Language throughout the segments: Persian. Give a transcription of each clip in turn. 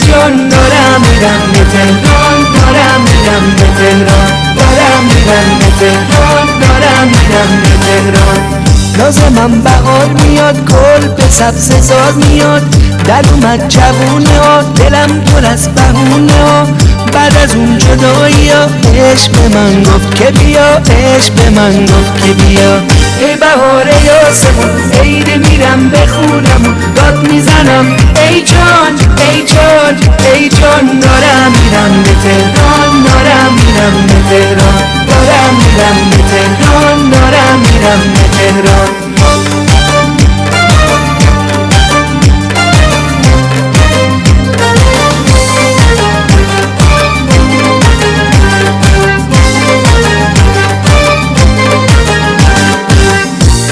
جان دارم میرم به تهران، دارم میرم به تهران، دارم میرم به تهران، دارم میرم به تهران. لازمم بهار میاد، گل به سبزه‌زار میاد، در اومد جوونه ها، دلم پر از بهونه ها. بعد از اون جدایی ها عشق به من گفت که بیا، عشق به من گفت که بیا. ای بهار یاسمون، عید میرم به خونمون، داد میزنم ای جان ای جان ای جان. دارم میرم به تهران، دارم میرم به تهران، دارم میرم به تهران، دارم میرم به تهران.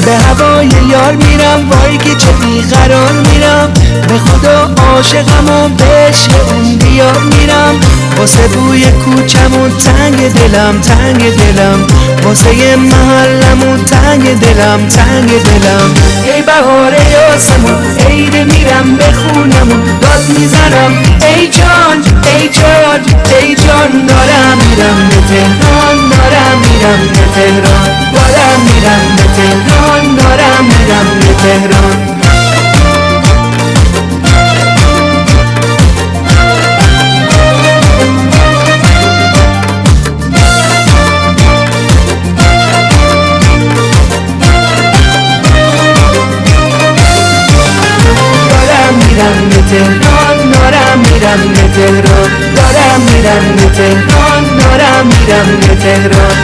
به هوای یار میرم، وای که چه بیقرار میرم، به خدا عاشقم و به عشق اون دیار میرم. واسه بوی کوچمون تنگ دلم، تنگ دلم، واسه محلمون تنگ دلم، تنگ دلم. ای بهار یاسمون، عید میرم به خونمون، داد میزنم ای جان ای جان ای جان. دارم میرم به تهران، دارم میرم به تهران، دارم میرم به تهران، دارم میرم به تهران. میرم به تهران، دارم میرم به تهران، دارم میرم به تهران، دارم میرم به تهران.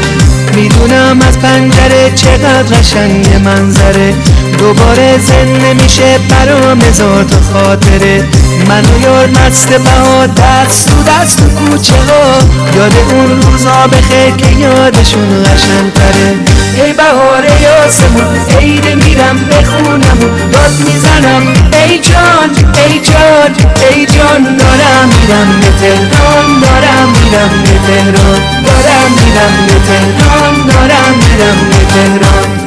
میدونم از پنجره چقدر قشنگ منظره، دوباره زن نمیشه برام هزار تا خاطره. من و یار مست بهار، دست تو دست تو کوچه ها، یاد اون روزا بخیر که یادشون قشنگ تره. ای بهار یاسمون، عید میرم به خونمون، داد میزنم ای جان ای جان ای جان. دارم میرم به تهران، دارم میرم به تهران، دارم میرم به تهران، دارم میرم به تهران.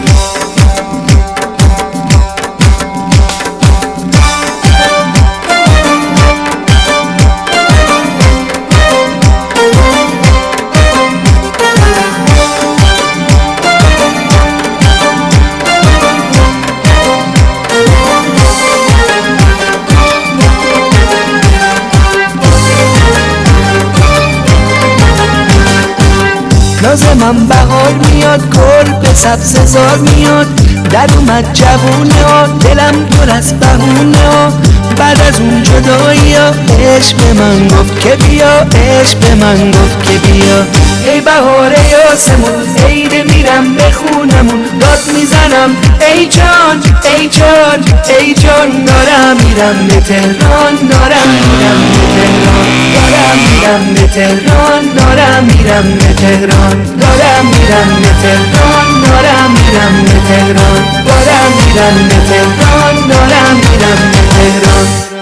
لازمم بهار میاد، گل به سبزه‌زار میاد، در اومد جوونه ها، دلم پر از بهونه ها. بعد از اون جدایی ها عشق به من گفت که بیا، عشق به من گفت که بیا. ای بهار یاسمون، عید میرم به خونمون، داد میزنم ای جان ای جان ای جان. دارم میرم به تهران، دارم میرم به تهران، دارم میرم به تهران، دارم میرم به تهران، دارم میرم به تهران، دارم میرم به تهران، دارم میرم به تهران، دارم میرم به تهران.